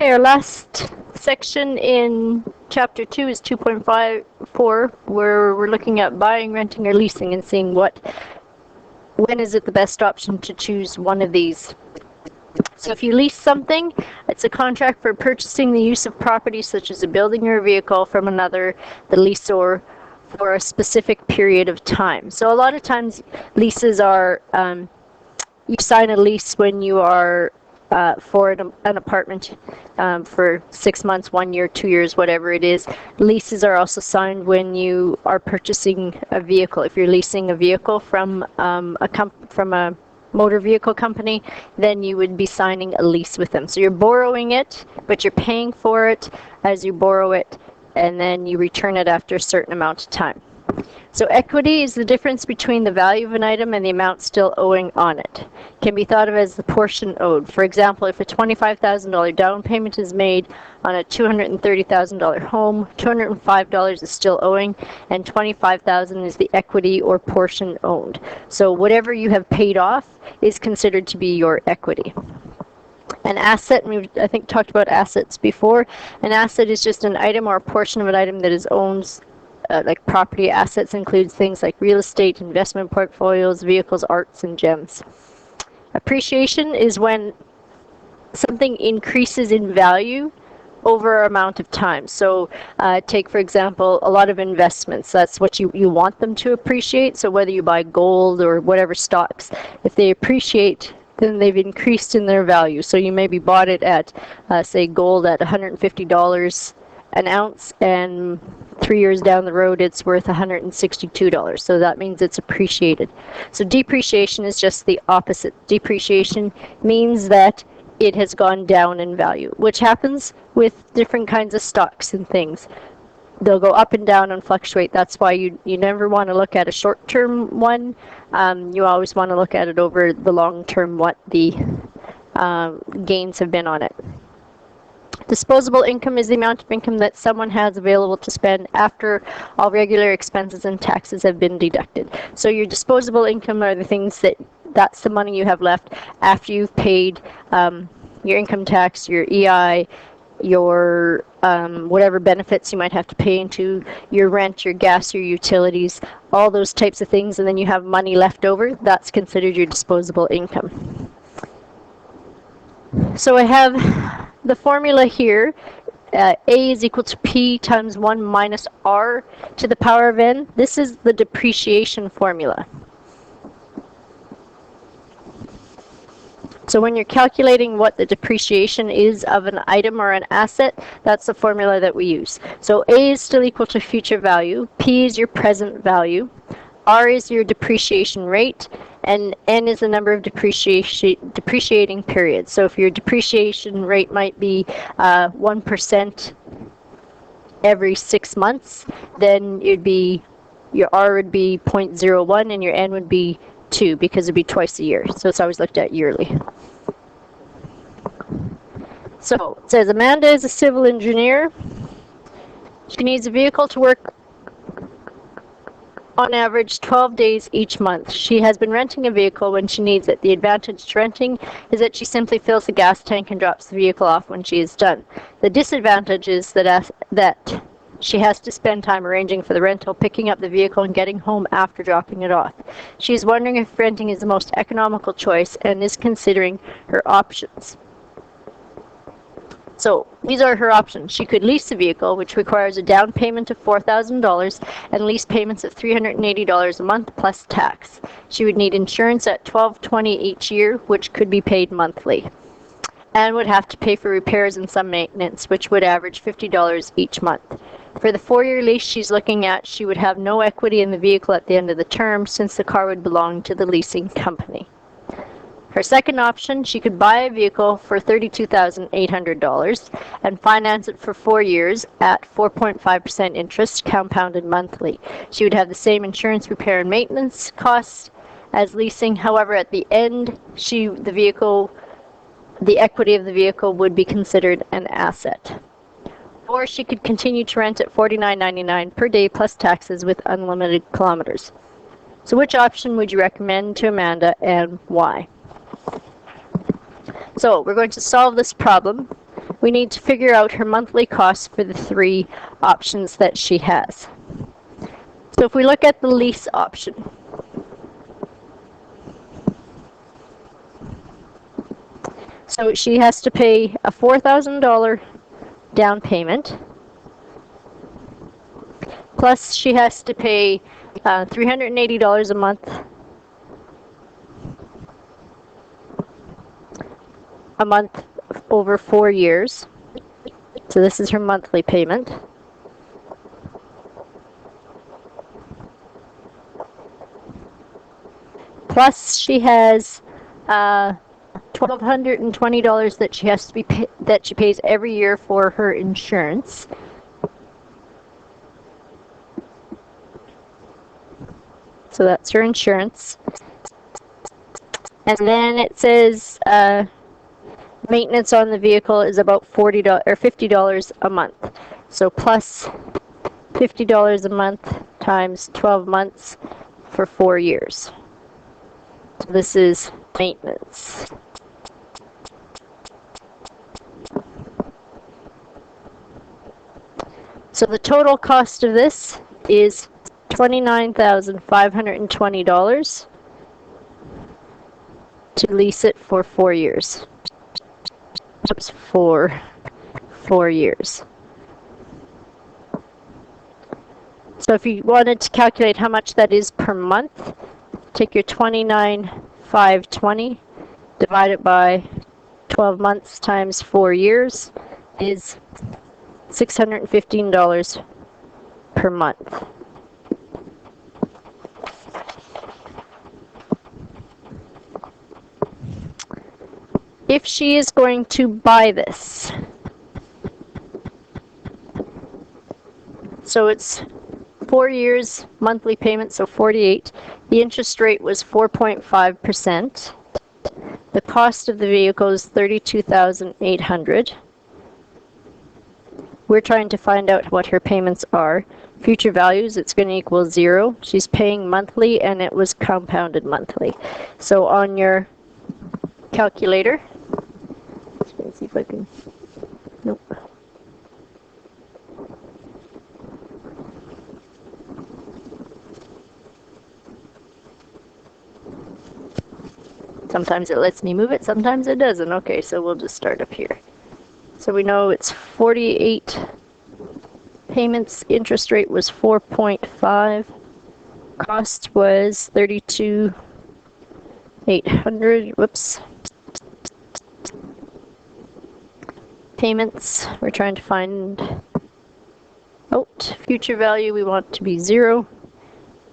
Okay, our last section in Chapter 2 is 2.54, where we're looking at buying, renting, or leasing and seeing when is it the best option to choose one of these. So if you lease something, it's a contract for purchasing the use of property such as a building or a vehicle from another, the leasor, for a specific period of time. So a lot of times leases are, you sign a lease when you are for an apartment for 6 months, 1 year, 2 years, whatever it is. Leases are also signed when you are purchasing a vehicle. If you're leasing a vehicle from a motor vehicle company, then you would be signing a lease with them. So you're borrowing it, but you're paying for it as you borrow it, and then you return it after a certain amount of time. So equity is the difference between the value of an item and the amount still owing on it. It can be thought of as the portion owed. For example, if a $25,000 down payment is made on a $230,000 home, $205 is still owing, and $25,000 is the equity or portion owned. So whatever you have paid off is considered to be your equity. An asset, and we've, I think, talked about assets before. An asset is just an item or a portion of an item that is owned. Like property assets includes things like real estate, investment portfolios, vehicles, arts, and gems. Appreciation is when something increases in value over an amount of time. So take, for example, a lot of investments. That's what you want them to appreciate. So whether you buy gold or whatever stocks, if they appreciate, then they've increased in their value. So you maybe bought it at, say, gold at $150 an ounce, and 3 years down the road it's worth $162. So that means it's appreciated. So depreciation is just the opposite. Depreciation means that it has gone down in value, which happens with different kinds of stocks and things. They'll go up and down and fluctuate. That's why you never want to look at a short-term one. You always want to look at it over the long term, what the gains have been on it. Disposable income is the amount of income that someone has available to spend after all regular expenses and taxes have been deducted. So your disposable income are the things that's the money you have left after you've paid your income tax, your EI, your whatever benefits you might have to pay into, your rent, your gas, your utilities, all those types of things, and then you have money left over. That's considered your disposable income. So I have the formula here. A is equal to P times 1 minus R to the power of N. This is the depreciation formula. So when you're calculating what the depreciation is of an item or an asset, that's the formula that we use. So A is still equal to future value, P is your present value, R is your depreciation rate, and N is the number of depreciating periods. So if your depreciation rate might be 1% every 6 months, then it'd be, your R would be 0.01 and your N would be 2, because it'd be twice a year. So it's always looked at yearly. So it says Amanda is a civil engineer. She needs a vehicle to work on average 12 days each month. She has been renting a vehicle when she needs it. The advantage to renting is that she simply fills the gas tank and drops the vehicle off when she is done. The disadvantage is that she has to spend time arranging for the rental, picking up the vehicle, and getting home after dropping it off. She is wondering if renting is the most economical choice and is considering her options. So these are her options. She could lease the vehicle, which requires a down payment of $4,000 and lease payments of $380 a month plus tax. She would need insurance at $1,220 each year, which could be paid monthly, and would have to pay for repairs and some maintenance, which would average $50 each month. For the 4-year lease she's looking at, she would have no equity in the vehicle at the end of the term, since the car would belong to the leasing company. Her second option, she could buy a vehicle for $32,800 and finance it for 4 years at 4.5% interest compounded monthly. She would have the same insurance, repair, and maintenance costs as leasing. However, at the end, the equity of the vehicle would be considered an asset. Or she could continue to rent at $49.99 per day plus taxes with unlimited kilometers. So which option would you recommend to Amanda, and why? So we're going to solve this problem we need to figure out her monthly costs for the 3 options that she has. So if we look at the lease option, so she has to pay a $4,000 down payment, plus she has to pay $380 a month over 4 years. So this is her monthly payment. Plus she has $1,220 that she has to be that she pays every year for her insurance. So that's her insurance. And then it says maintenance on the vehicle is about $40 or $50 a month. So plus $50 a month times 12 months for 4 years. So this is maintenance. So the total cost of this is $29,520 to lease it for 4 years. Oops, for 4 years. So if you wanted to calculate how much that is per month, take your $29,520, divide it by 12 months times 4 years, is $615 per month. If she is going to buy this, so it's 4 years monthly payment, so 48. The interest rate was 4.5%. The cost of the vehicle is $32,800. We're trying to find out what her payments are. Future values, it's going to equal 0. She's paying monthly and it was compounded monthly. So on your calculator, let's see if I can, nope. Sometimes it lets me move it, sometimes it doesn't. Okay, so we'll just start up here. So we know it's 48 payments, interest rate was 4.5, cost was 32,800, whoops. Payments, we're trying to find, future value we want to be 0,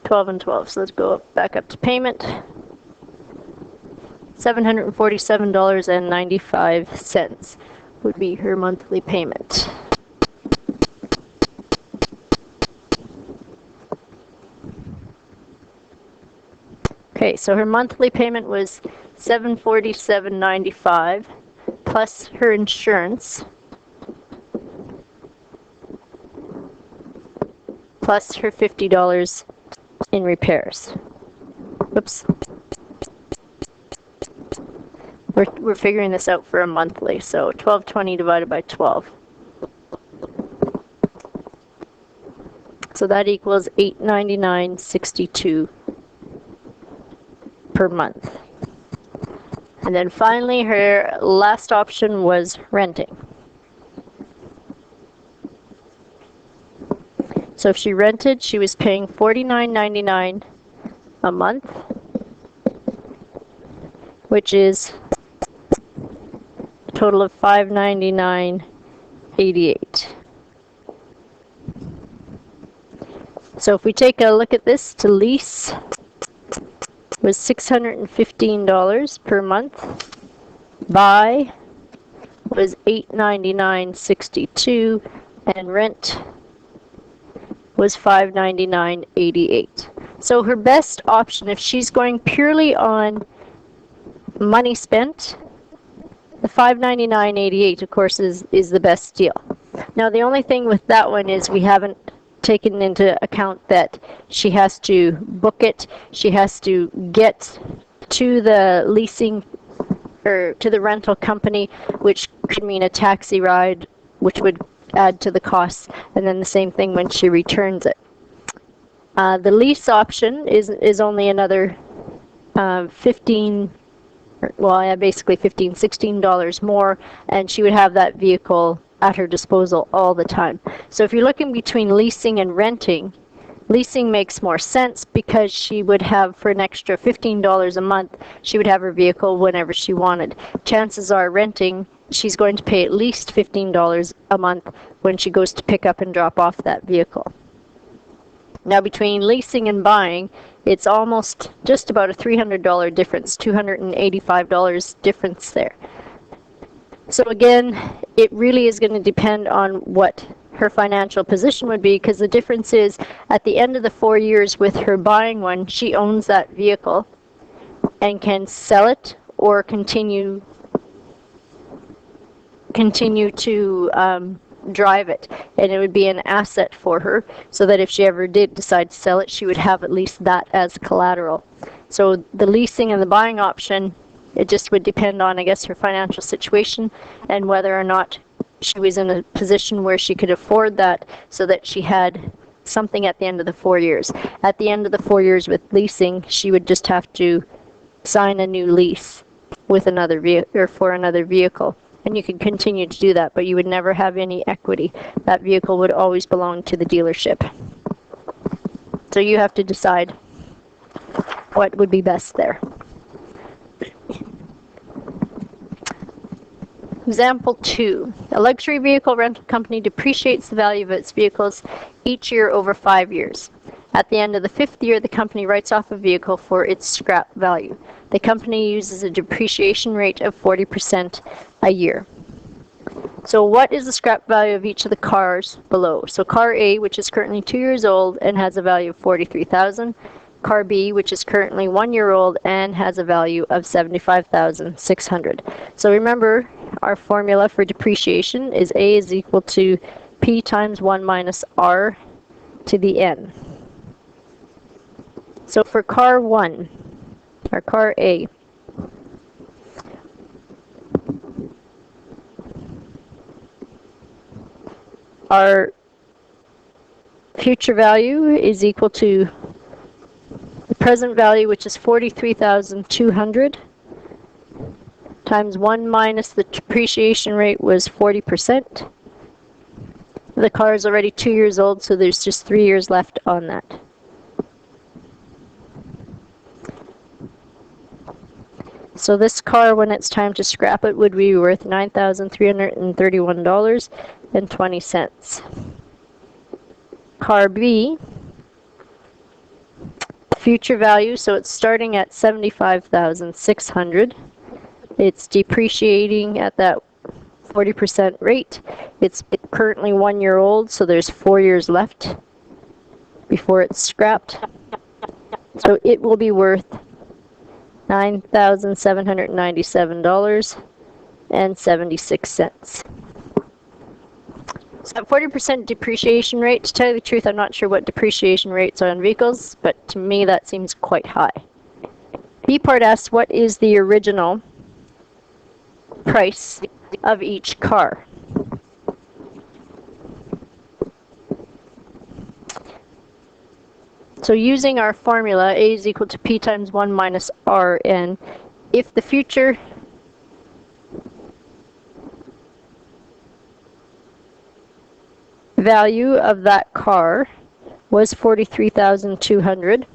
12 and 12. So let's go back up to payment. $747.95 would be her monthly payment. Okay, so her monthly payment was $747.95 plus her insurance plus her $50 in repairs. Whoops. We're figuring this out for a monthly, so 1220 divided by 12. So that equals $899.62 per month. And then finally, her last option was renting. So if she rented, she was paying $49.99 a month, which is a total of $599.88. So if we take a look at this, to lease was $615 per month. Buy was $899.62, and rent was $599.88. So her best option, if she's going purely on money spent, the $599.88, of course, is the best deal. Now, the only thing with that one is we haven't taken into account that she has to book it, she has to get to the leasing or to the rental company, which could mean a taxi ride, which would add to the costs, and then the same thing when she returns it. The lease option is only another 15, well, yeah, basically $15, $16 more, and she would have that vehicle at her disposal all the time. So if you're looking between leasing and renting, leasing makes more sense because she would have, for an extra $15 a month, she would have her vehicle whenever she wanted. Chances are renting, she's going to pay at least $15 a month when she goes to pick up and drop off that vehicle. Now between leasing and buying, it's almost just about a $300 difference, $285 difference there. So again, it really is going to depend on what her financial position would be, because the difference is at the end of the 4 years with her buying one, she owns that vehicle and can sell it or continue to drive it, and it would be an asset for her, so that if she ever did decide to sell it, she would have at least that as collateral. So the leasing and the buying option, it just would depend on, I guess, her financial situation and whether or not she was in a position where she could afford that, so that she had something at the end of the 4 years. At the end of the 4 years with leasing, she would just have to sign a new lease with another vehicle, or for another vehicle. And you could continue to do that, but you would never have any equity. That vehicle would always belong to the dealership. So you have to decide what would be best there. Example 2. A luxury vehicle rental company depreciates the value of its vehicles each year over 5 years. At the end of the 5th year, the company writes off a vehicle for its scrap value. The company uses a depreciation rate of 40% a year. So what is the scrap value of each of the cars below? So car A, which is currently 2 years old and has a value of $43,000. Car B, which is currently 1 year old and has a value of $75,600. So remember, our formula for depreciation is A is equal to P times 1 minus R to the N. So for car 1, or car A, our future value is equal to the present value, which is $43,200, times 1 minus the depreciation rate was 40%. The car is already 2 years old, so there's just 3 years left on that. So this car, when it's time to scrap it, would be worth $9,331.20. Car B, future value, so it's starting at $75,600. It's depreciating at that 40% rate. It's currently 1 year old, so there's 4 years left before it's scrapped. So it will be worth $9,797.76. So at 40% depreciation rate, to tell you the truth, I'm not sure what depreciation rates are on vehicles, but to me that seems quite high. B part asks, what is the original price of each car? So using our formula, A is equal to P times 1 minus Rn, if the future value of that car was $43,200,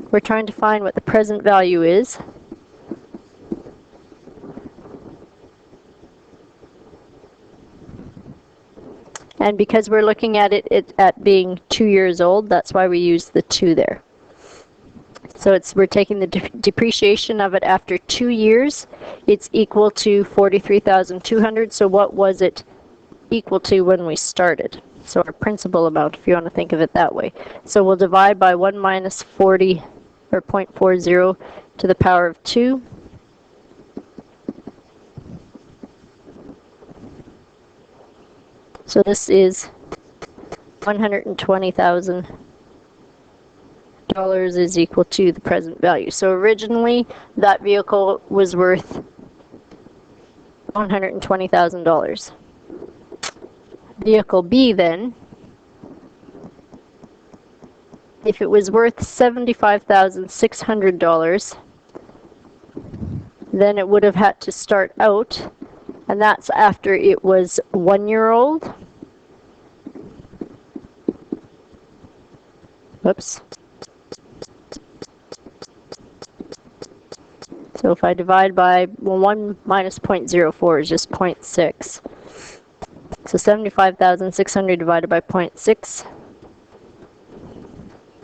we're trying to find what the present value is. And because we're looking at it at being 2 years old, that's why we use the 2 there. So we're taking the depreciation of it after 2 years. It's equal to $43,200. So what was it equal to when we started? So our principal amount, if you want to think of it that way. So we'll divide by 1 minus 40, or 0.40 to the power of 2. So this is $120,000 is equal to the present value. So originally that vehicle was worth $120,000. Vehicle B then, if it was worth $75,600, then it would have had to start out, and that's after it was 1 year old. Whoops. So if I divide by, well, 1 minus 0.04 is just 0.6. So 75,600 divided by 0.6.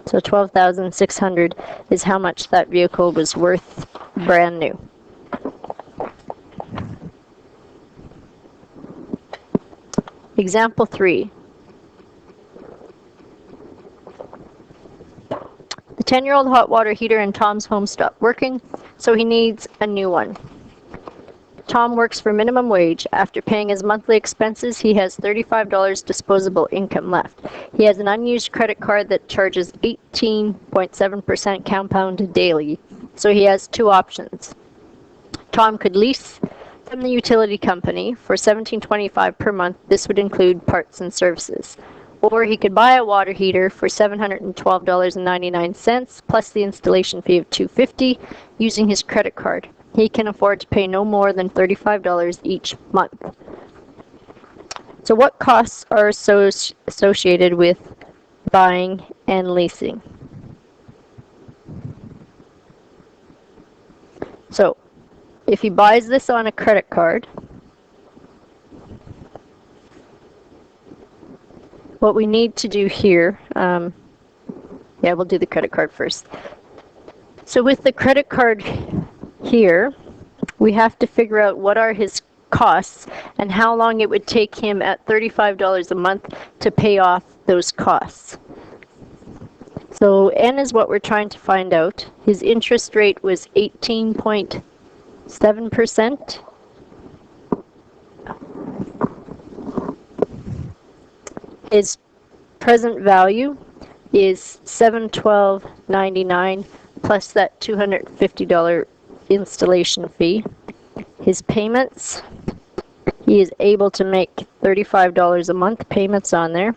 So 12,600 is how much that vehicle was worth brand new. Example 3. The 10-year-old hot water heater in Tom's home stopped working, so he needs a new one. Tom works for minimum wage. After paying his monthly expenses, he has $35 disposable income left. He has an unused credit card that charges 18.7% compounded daily, so he has two options. Tom could lease from the utility company for $17.25 per month. This would include parts and services. Or he could buy a water heater for $712.99 plus the installation fee of $250 using his credit card. He can afford to pay no more than $35 each month. So what costs are associated with buying and leasing? So if he buys this on a credit card, what we need to do here, we'll do the credit card first. So with the credit card here, we have to figure out what are his costs and how long it would take him at $35 a month to pay off those costs. So N is what we're trying to find out. His interest rate was 18.7%. His present value is $712.99 plus that $250 installation fee. His payments, he is able to make $35 a month payments on there.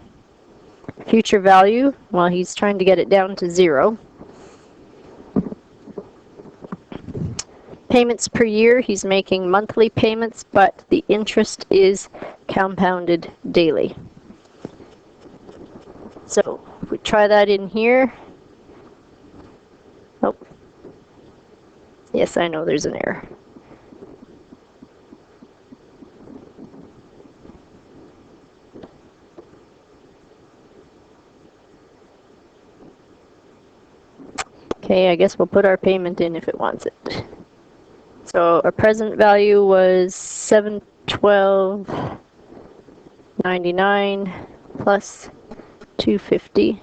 Future value, well, he's trying to get it down to 0. Payments per year, he's making monthly payments, but the interest is compounded daily. So if we try that in here. Oh, yes, I know there's an error. Okay, I guess we'll put our payment in if it wants it. So our present value was $712.99 plus $250.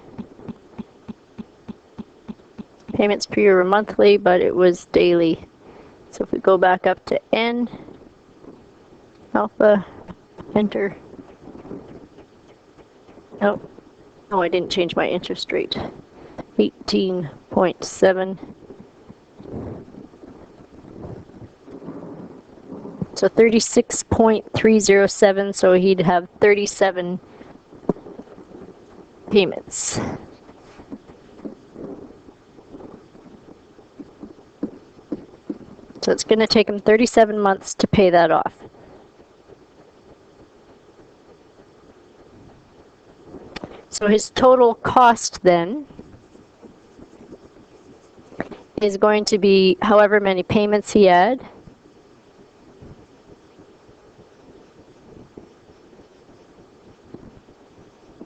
Payments per year were monthly, but it was daily. So if we go back up to N, alpha, enter. Oh, I didn't change my interest rate. 18.7. So 36.307, so he'd have 37 payments. So it's going to take him 37 months to pay that off. So his total cost then is going to be however many payments he had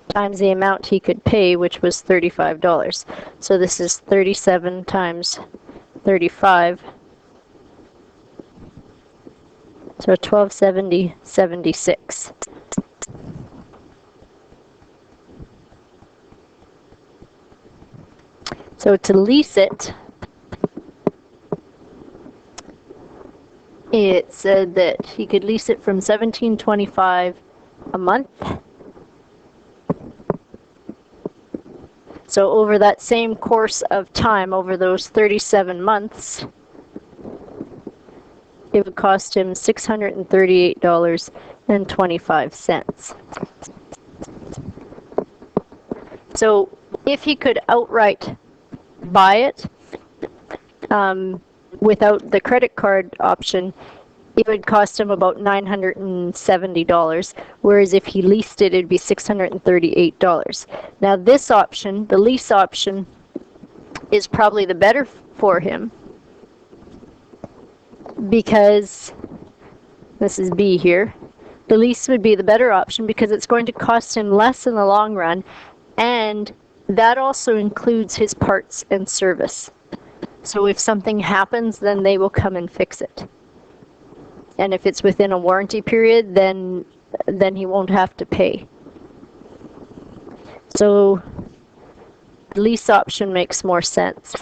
times the amount he could pay, which was $35. So this is 37 times 35. So $1,270.76. So to lease it, it said that he could lease it from $17.25 a month. So over that same course of time, over those 37 months, it would cost him $638.25. So if he could outright buy it without the credit card option, it would cost him about $970, whereas if he leased it, it'd be $638. Now this option, the lease option, is probably the better for him, because this is B here. The lease would be the better option because it's going to cost him less in the long run, and that also includes his parts and service. So if something happens, then they will come and fix it. And if it's within a warranty period, then he won't have to pay. So the lease option makes more sense.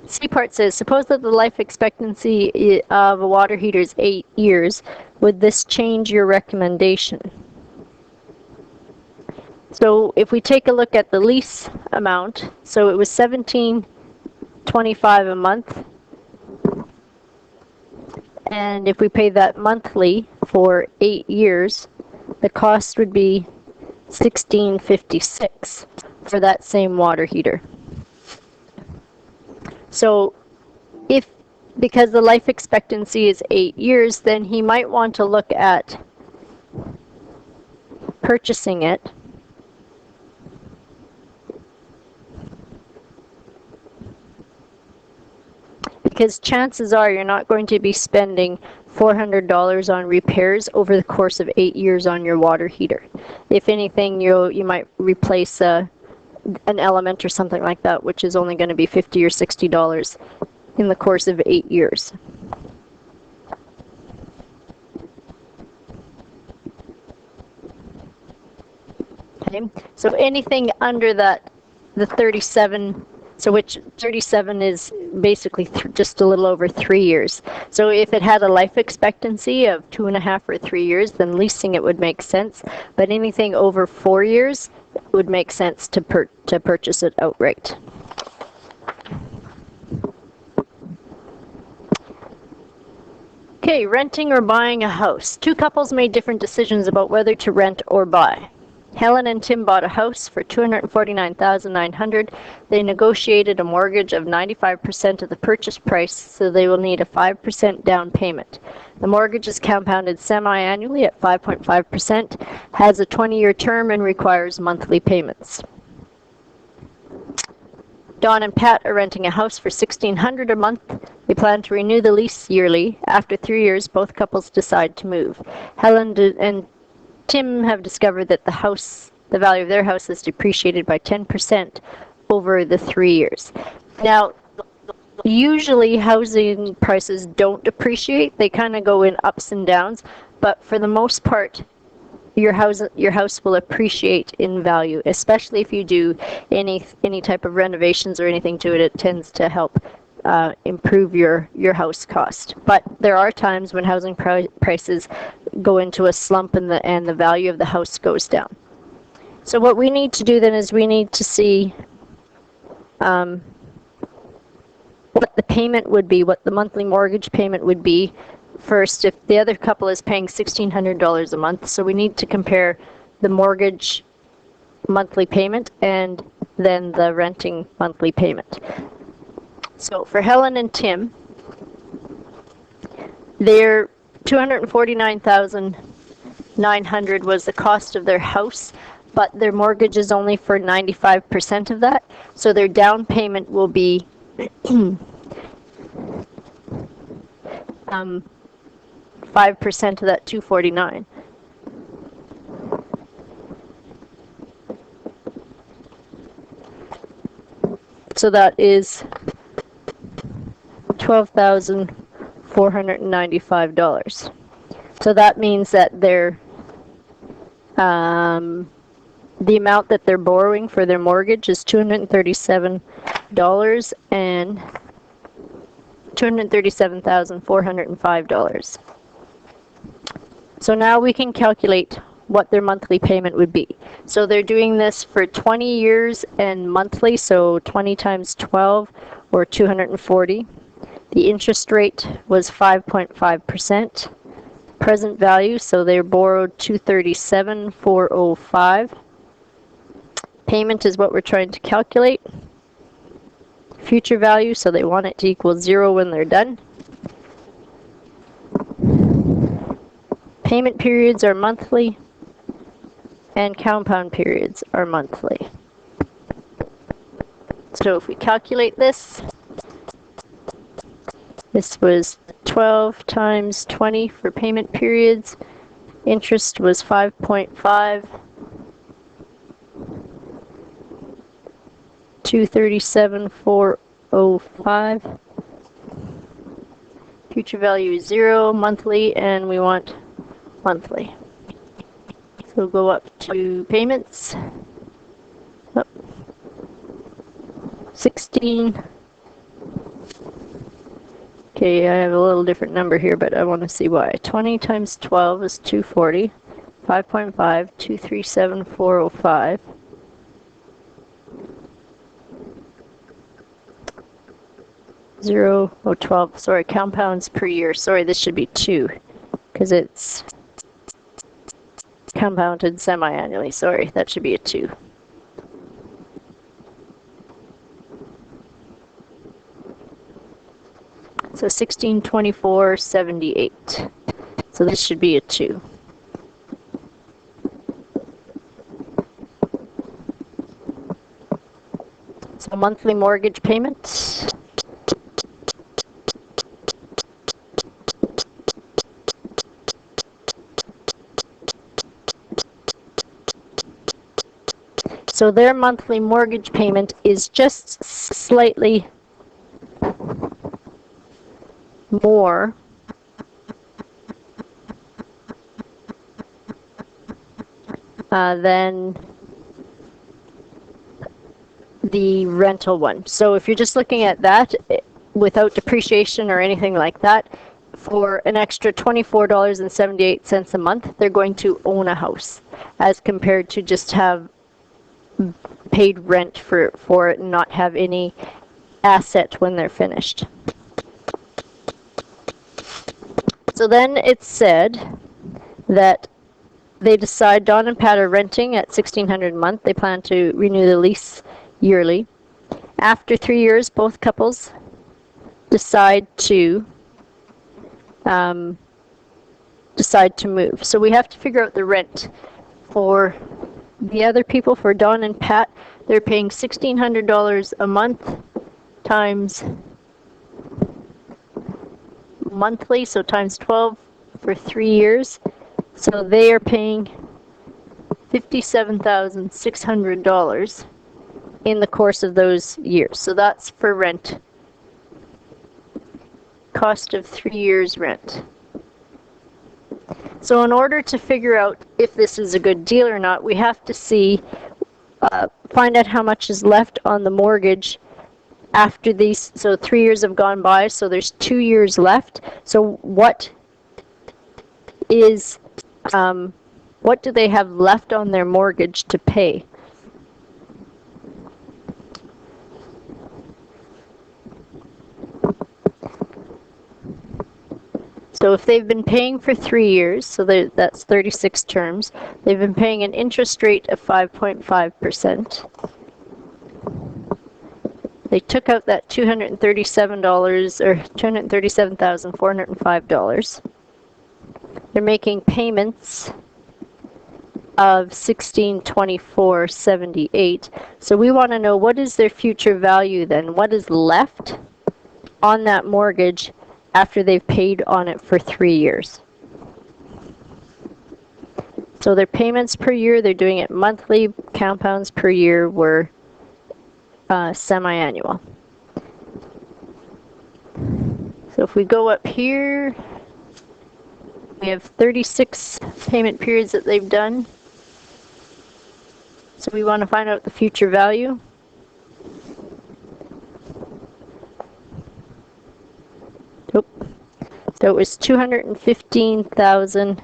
C part says, suppose that the life expectancy of a water heater is 8 years. Would this change your recommendation? So if we take a look at the lease amount, so it was $17.25 a month. And if we pay that monthly for 8 years, the cost would be $16.56 for that same water heater. So because the life expectancy is 8 years, then he might want to look at purchasing it because chances are you're not going to be spending $400 on repairs over the course of 8 years on your water heater. If anything, you might replace an element or something like that, which is only going to be $50 or $60 in the course of 8 years. Okay, so anything under that, the 37, so which 37 is basically just a little over 3 years. So if it had a life expectancy of 2.5 or 3 years, then leasing it would make sense. But anything over 4 years would make sense to purchase it outright. Okay, renting or buying a house. Two couples made different decisions about whether to rent or buy. Helen and Tim bought a house for $249,900. They negotiated a mortgage of 95% of the purchase price, so they will need a 5% down payment. The mortgage is compounded semi-annually at 5.5%, has a 20-year term, and requires monthly payments. Don and Pat are renting a house for $1,600 a month. They plan to renew the lease yearly. After 3 years, both couples decide to move. Helen and Tim have discovered that the value of their house is depreciated by 10% over the 3 years. Now, usually housing prices don't depreciate. They kind of go in ups and downs, but for the most part, your house will appreciate in value, especially if you do any type of renovations or anything to it. It tends to help improve your house cost. But there are times when housing prices go into a slump and the value of the house goes down. So what we need to do then is we need to see what the payment would be, what the monthly mortgage payment would be. First, if the other couple is paying $1,600 a month, so we need to compare the mortgage monthly payment and then the renting monthly payment. So for Helen and Tim, their $249,900 was the cost of their house, but their mortgage is only for 95% of that, so their down payment will be 5% of that $249,000. So that is $12,495. So that means that their the amount that they're borrowing for their mortgage is $237,405. So now we can calculate what their monthly payment would be. So they're doing this for 20 years and monthly, so 20 times 12 or 240. The interest rate was 5.5%. Present value, so they borrowed 237,405. Payment is what we're trying to calculate. Future value, so they want it to equal 0 when they're done. Payment periods are monthly, and compound periods are monthly. So if we calculate this, this was 12 times 20 for payment periods. Interest was 5.5. 237,405. Future value is 0, monthly, and we want monthly. So we'll go up to payments. Up. 16. Okay, I have a little different number here, but I want to see why. 20 times 12 is 240. 5.5, 237,405. 12, sorry, compounds per year. Sorry, this should be 2, because it's compounded semi-annually. Sorry, that should be a 2. So 1624.78. So this should be a 2. So monthly mortgage payment. So their monthly mortgage payment is just slightly more than the rental one. So if you're just looking at that without depreciation or anything like that, for an extra $24.78 a month, they're going to own a house, as compared to just have paid rent for it and not have any asset when they're finished. So then it's said that they decide Don and Pat are renting at $1,600 a month. They plan to renew the lease yearly. After 3 years, both couples decide to move. So we have to figure out the rent for the other people. For Don and Pat, they're paying $1,600 a month times monthly, so times 12 for 3 years. So they are paying $57,600 in the course of those years. So that's for rent. Cost of 3 years rent. So in order to figure out if this is a good deal or not, we have to see, find out how much is left on the mortgage after these. So 3 years have gone by, so there's 2 years left. So what do they have left on their mortgage to pay? So if they've been paying for 3 years, so that's 36 terms, they've been paying an interest rate of 5.5%. They took out that $237 or $237,405. They're making payments of $1,624.78. So we want to know, what is their future value then? What is left on that mortgage after they've paid on it for 3 years? So their payments per year, they're doing it monthly. Compounds per year were semi-annual. So if we go up here, we have 36 payment periods that they've done. So we want to find out the future value. So it was $215,000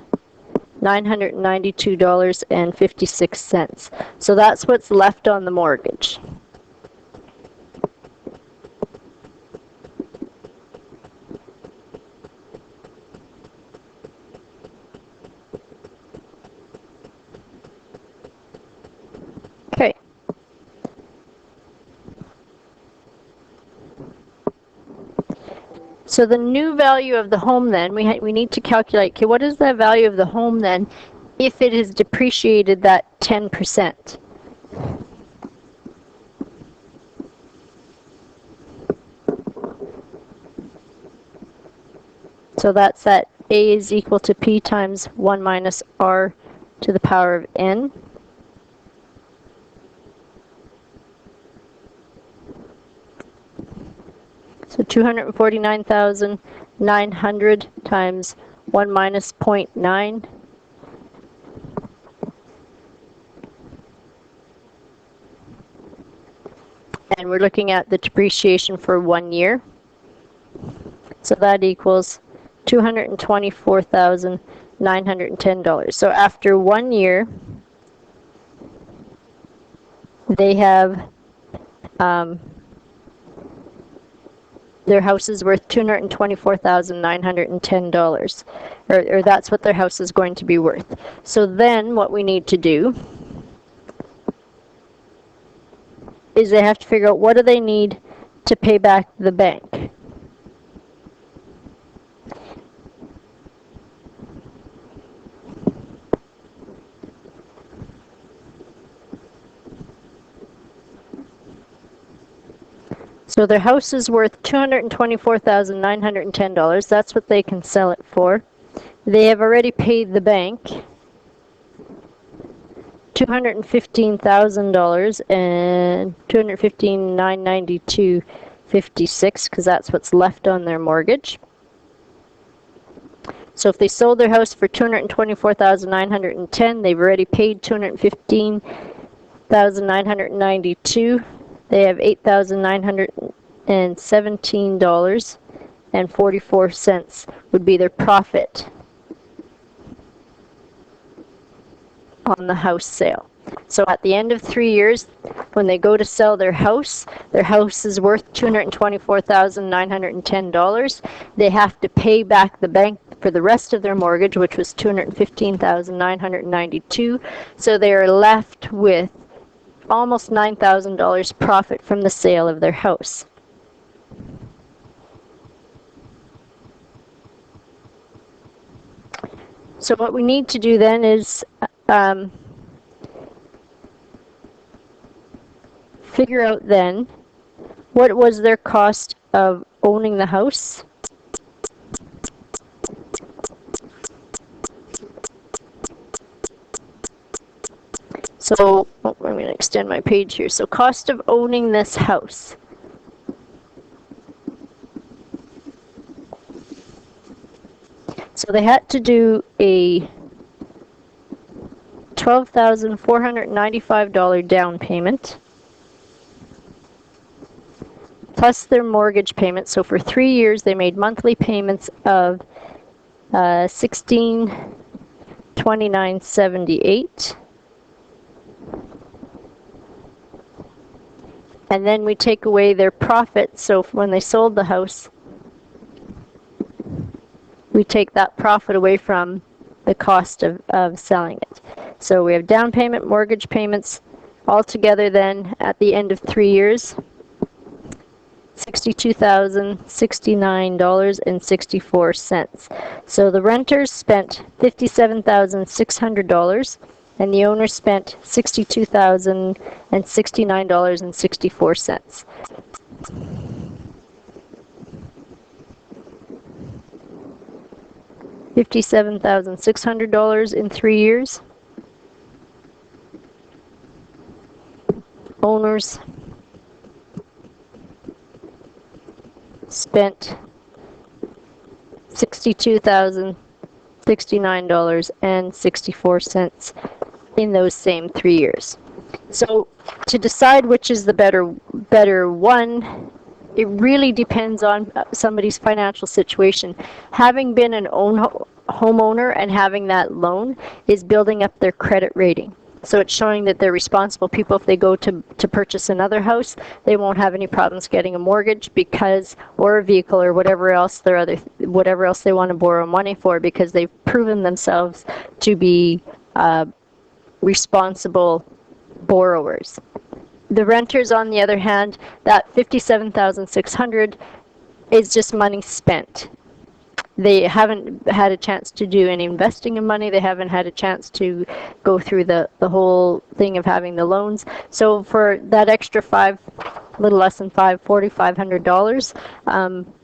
$992.56. So that's what's left on the mortgage. Okay. So the new value of the home then, we need to calculate, okay, what is the value of the home then if it is depreciated that 10%? So that's that A is equal to P times 1 minus R to the power of N. So 249,900 times 1 minus 0.9. And we're looking at the depreciation for 1 year. So that equals $224,910. So after 1 year, they have their house is worth $224,910, or that's what their house is going to be worth. So then what we need to do is they have to figure out what do they need to pay back the bank. So their house is worth $224,910. That's what they can sell it for. They have already paid the bank $215,000 and $215,992.56 because that's what's left on their mortgage. So if they sold their house for $224,910, they've already paid $215,992. They have $8,917.44 would be their profit on the house sale. So at the end of 3 years, when they go to sell their house is worth $224,910. They have to pay back the bank for the rest of their mortgage, which was $215,992. So they are left with almost $9,000 profit from the sale of their house. So what we need to do then is figure out then what was their cost of owning the house. So I'm going to extend my page here. So cost of owning this house. So they had to do a $12,495 down payment plus their mortgage payment. So for 3 years they made monthly payments of $1629.78. And then we take away their profit. So when they sold the house, we take that profit away from the cost of selling it. So we have down payment, mortgage payments, all together then at the end of 3 years, $62,069.64. So the renters spent $57,600 and the owner spent $62,069.64. $57,600 in 3 years. Owners spent $62,069.64 in those same 3 years. So to decide which is the better one, it really depends on somebody's financial situation. Having been an homeowner and having that loan is building up their credit rating. So it's showing that they're responsible people. If they go to purchase another house, they won't have any problems getting a mortgage because, or a vehicle, or whatever else they want to borrow money for, because they've proven themselves to be responsible borrowers. The renters, on the other hand, that $57,600 is just money spent. They haven't had a chance to do any investing in money. They haven't had a chance to go through the whole thing of having the loans. So for that extra little less than $4,500,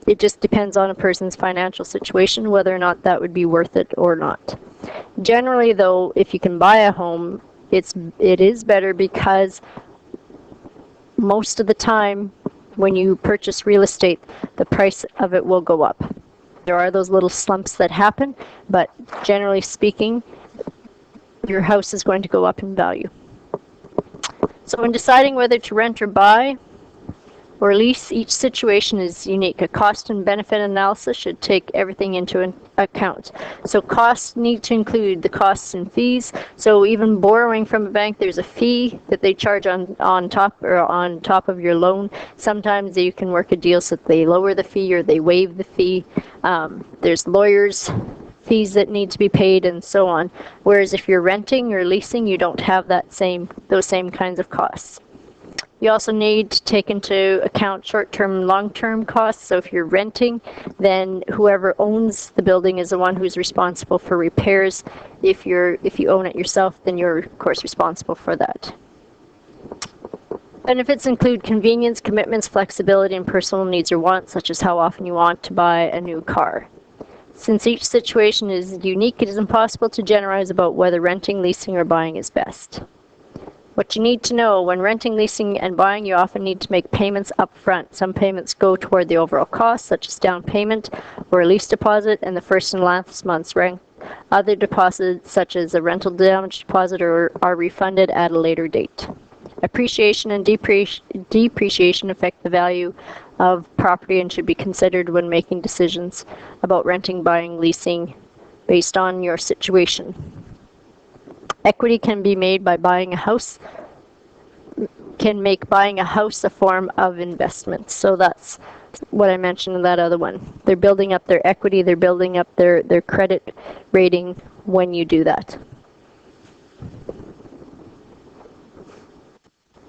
it just depends on a person's financial situation whether or not that would be worth it or not. Generally, though, if you can buy a home, it is better, because most of the time when you purchase real estate, the price of it will go up. There are those little slumps that happen, but generally speaking, your house is going to go up in value. So when deciding whether to rent or buy or lease, each situation is unique. A cost and benefit analysis should take everything into account. So costs need to include the costs and fees. So even borrowing from a bank, there's a fee that they charge on top of your loan. Sometimes you can work a deal so that they lower the fee or they waive the fee. There's lawyers' fees that need to be paid, and so on. Whereas if you're renting or leasing, you don't have those same kinds of costs. You also need to take into account short-term and long-term costs. So if you're renting, then whoever owns the building is the one who's responsible for repairs. If you own it yourself, then you're of course responsible for that. Benefits include convenience, commitments, flexibility, and personal needs or wants, such as how often you want to buy a new car. Since each situation is unique, it is impossible to generalize about whether renting, leasing, or buying is best. What you need to know: when renting, leasing, and buying, you often need to make payments up front. Some payments go toward the overall cost, such as down payment or a lease deposit and the first and last month's rent. Other deposits, such as a rental damage deposit, are refunded at a later date. Appreciation and depreciation affect the value of property and should be considered when making decisions about renting, buying, leasing, based on your situation. Equity can be made by buying a house, can make buying a house a form of investment. So that's what I mentioned in that other one. They're building up their equity, they're building up their credit rating when you do that.